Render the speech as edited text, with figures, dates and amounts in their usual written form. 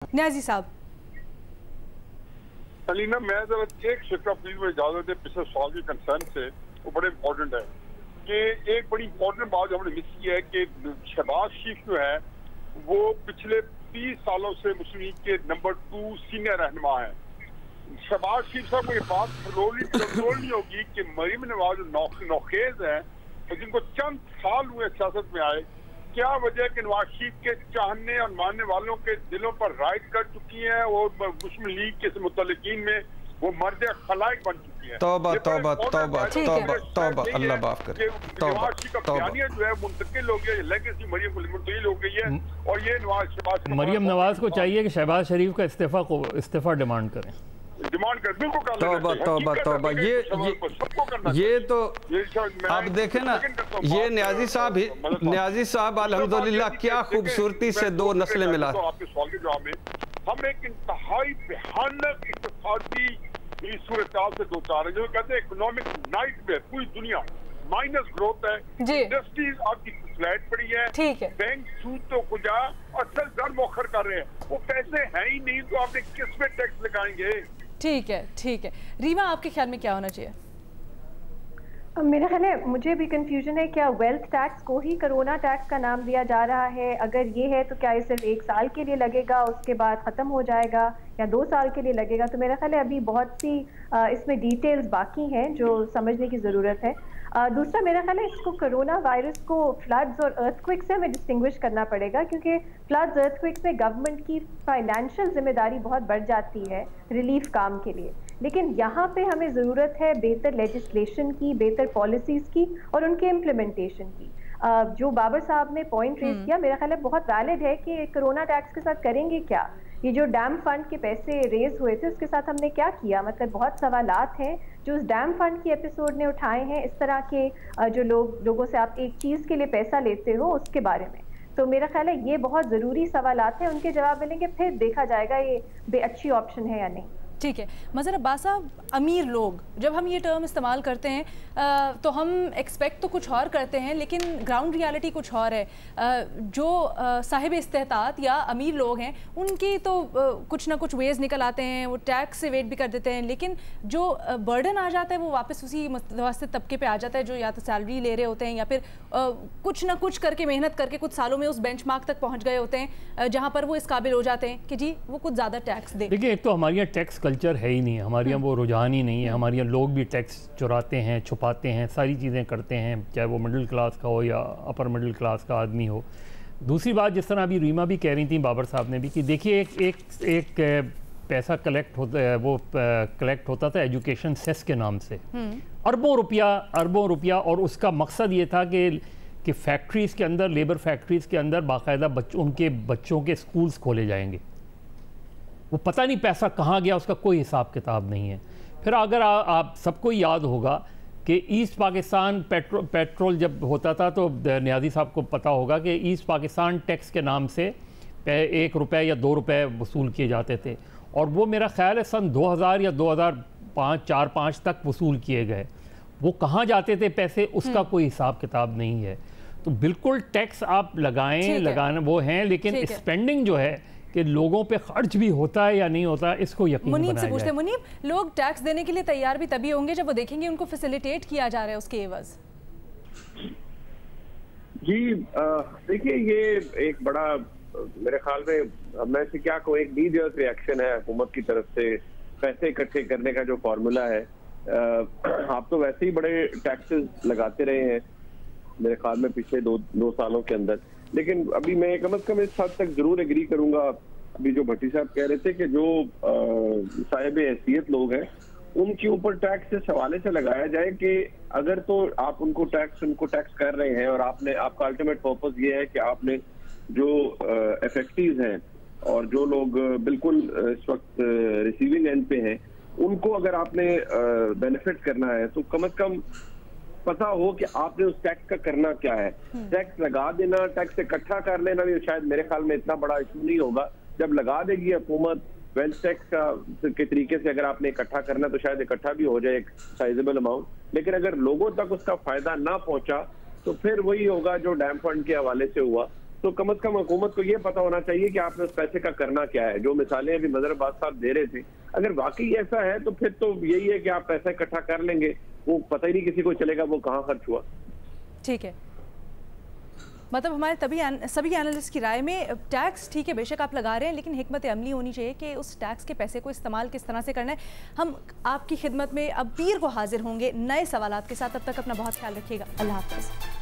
न्याजी साहब। सलीना, मैं जरा एक शिक्का प्लीज में इजाजत है पिछले सवाल के कंसर्न से, वो बड़े इंपॉर्टेंट है कि एक बड़ी इंपॉर्टेंट बात जो हमने मिस की है कि शहबाज शरीफ जो है वो पिछले 30 सालों से मुस्लिम लीग के नंबर 2 सीनियर रहनुमा है। शहबाज शरीफ साहब को ये बात कंट्रोल नहीं होगी कि मरीम नवाज जो नौखेज है तो जिनको चंद साल हुए सियासत में आए, क्या वजह कि नवाज शरीफ के चाहने और मानने वालों के दिलों पर राइड कर चुकी है और मुस्लिम लीग के मुतल्लिकीन में वो मर्द खलाइक बन चुकी है। तौबा तौबा तौबा तौबा तौबा, अल्लाह माफ करे। नवाज शरीफ का बयानिया जो है मुंतकिल हो गया, लेगेसी मरियम को मुंतकिल हो गई है और ये मरियम नवाज को चाहिए कि शहबाज शरीफ का इस्तीफा डिमांड करें, डिमांड कर। बिल्कुल तौबा तौबा तौबा, ये तो आप देखें ना, ये न्याजी साहब अल्हम्दुलिल्लाह क्या खूबसूरती से दो नस्लें मिला। आपके सवाल के जवाब में हम एक इंतहाई भयानक इक़्तिसादी सूरत से दो चार है, जो कहते हैं इकोनॉमिक नाइटमेयर, पूरी दुनिया माइनस ग्रोथ है, इंडस्ट्रीज आपकी फ्लैट पड़ी है, बैंक सूद तो खुजा और सिर्फ दर मौखर कर रहे हैं, वो पैसे हैं ही नहीं तो आपने किस पे टैक्स लगाएंगे। ठीक है। रीमा, आपके ख्याल में क्या होना चाहिए? मेरा ख्याल है, मुझे भी कंफ्यूजन है, क्या वेल्थ टैक्स को ही कोरोना टैक्स का नाम दिया जा रहा है? अगर ये है तो क्या ये सिर्फ 1 साल के लिए लगेगा, उसके बाद ख़त्म हो जाएगा, या 2 साल के लिए लगेगा? तो मेरा ख्याल है अभी बहुत सी इसमें डिटेल्स बाकी हैं जो समझने की ज़रूरत है। दूसरा, मेरा ख्याल है इसको कोरोना वायरस को फ्लड्स और अर्थक्वेक से हमें डिस्टिंग्विश करना पड़ेगा, क्योंकि फ्लड्स अर्थक्वेक्स में गवर्नमेंट की फाइनेंशियल जिम्मेदारी बहुत बढ़ जाती है रिलीफ काम के लिए, लेकिन यहाँ पे हमें ज़रूरत है बेहतर लेजिस्लेशन की, बेहतर पॉलिसीज़ की और उनके इम्प्लीमेंटेशन की। जो बाबर साहब ने पॉइंट रेज किया, मेरा ख्याल है बहुत वैलिड है कि कोरोना टैक्स के साथ करेंगे क्या। ये जो डैम फंड के पैसे रेज हुए थे उसके साथ हमने क्या किया, मतलब बहुत सवालात हैं जो उस डैम फंड की एपिसोड ने उठाए हैं। इस तरह के जो लोगों से आप एक चीज़ के लिए पैसा लेते हो उसके बारे में, तो मेरा ख्याल है ये बहुत ज़रूरी सवालात हैं, उनके जवाब मिलेंगे, फिर देखा जाएगा ये अच्छी ऑप्शन है या नहीं। ठीक है। मज़हर अब्बास साहब, अमीर लोग, जब हम ये टर्म इस्तेमाल करते हैं तो हम एक्सपेक्ट तो कुछ और करते हैं, लेकिन ग्राउंड रियलिटी कुछ और है। जो साहिब इस्तेतात या अमीर लोग हैं उनकी तो कुछ ना कुछ वेज निकल आते हैं, वो टैक्स से वेट भी कर देते हैं, लेकिन जो बर्डन आ जाता है वो वापस उसी मुतवस्सित तबके पे आ जाता है, जो या तो सैलरी ले रहे होते हैं या फिर कुछ ना कुछ करके मेहनत करके कुछ सालों में उस बेंचमार्क तक पहुँच गए होते हैं जहाँ पर वो इस काबिल हो जाते हैं कि जी वो कुछ ज़्यादा टैक्स दे। देखिए, एक तो हमारे यहाँ टैक्स कल्चर है ही नहीं, हमारे यहाँ वो रुझान ही नहीं है। हमारे यहाँ लोग भी टैक्स चुराते हैं, छुपाते हैं, सारी चीज़ें करते हैं, चाहे वो मिडिल क्लास का हो या अपर मिडिल क्लास का आदमी हो। दूसरी बात, जिस तरह अभी रीमा भी कह रही थी, बाबर साहब ने भी, कि देखिए एक पैसा कलेक्ट होता था एजुकेशन सेस के नाम से, अरबों रुपया, और उसका मकसद ये था कि फैक्ट्रीज़ के अंदर, लेबर फैक्ट्रीज़ के अंदर बाकायदा उनके बच्चों के स्कूल्स खोले जाएंगे। वो पता नहीं पैसा कहाँ गया, उसका कोई हिसाब किताब नहीं है। फिर अगर आप सबको याद होगा कि ईस्ट पाकिस्तान पेट्रोल जब होता था तो न्याजी साहब को पता होगा कि ईस्ट पाकिस्तान टैक्स के नाम से 1 रुपये या 2 रुपये वसूल किए जाते थे, और वो मेरा ख्याल है सन 2000 या 2005 तक वसूल किए गए। वो कहाँ जाते थे पैसे, उसका कोई हिसाब किताब नहीं है। तो बिल्कुल टैक्स आप लगाना वो हैं, लेकिन स्पेंडिंग जो है कि लोगों पे खर्च भी होता है या नहीं होता, इसको यकीन मुनीब से पूछते हैं। मुनीब, लोग टैक्स देने के लिए तैयार भी तभी होंगे जब वो देखेंगे उनको फैसिलिटेट किया जा रहा है उसके एवज। जी देखिए, ये एक बड़ा मेरे ख्याल में मैं से क्या को एक नी जर्क रिएक्शन है हुकूमत की तरफ से पैसे इकट्ठे करने का जो फॉर्मूला है। आप तो वैसे ही बड़े टैक्सेस लगाते रहे हैं मेरे ख्याल में पिछले दो सालों के अंदर, लेकिन अभी मैं कम से कम इस हद तक जरूर एग्री करूंगा अभी जो भट्टी साहब कह रहे थे कि जो साहिब हैसियत लोग हैं उनके ऊपर टैक्स इस हवाले से लगाया जाए कि अगर तो आप उनको टैक्स कर रहे हैं और आपका अल्टीमेट पर्पस ये है कि आपने जो इफेक्टिव हैं और जो लोग बिल्कुल इस वक्त रिसीविंग एंड पे हैं उनको अगर आपने बेनिफिट करना है तो कम से कम पता हो कि आपने उस टैक्स का करना क्या है। टैक्स लगा देना, टैक्स इकट्ठा कर लेना भी शायद मेरे ख्याल में इतना बड़ा इशू नहीं होगा। जब लगा देगी हुकूमत वेल्थ टैक्स के तरीके से, अगर आपने इकट्ठा करना तो शायद इकट्ठा भी हो जाए एक साइजेबल अमाउंट, लेकिन अगर लोगों तक उसका फायदा ना पहुंचा तो फिर वही होगा जो डैम फंड के हवाले से हुआ तो कम से कम हुकूमत को ये पता होना चाहिए कि आपने उस पैसे का करना क्या है। जो मिसालें अभी मजहर अब्बास साहब दे रहे थे, अगर वाकई ऐसा है तो फिर तो यही है कि आप पैसा इकट्ठा कर लेंगे, वो पता ही नहीं किसी को चलेगा वो कहाँ खर्च हुआ। ठीक है, मतलब हमारे सभी एनालिस्ट की राय में टैक्स ठीक है बेशक आप लगा रहे हैं, लेकिन हिकमत अमली होनी चाहिए कि उस टैक्स के पैसे को इस्तेमाल किस तरह से करना है। हम आपकी खिदमत में अब पीर को हाजिर होंगे नए सवालात के साथ, तब तक अपना बहुत ख्याल रखिएगा। अल्लाह हाफ़िज़।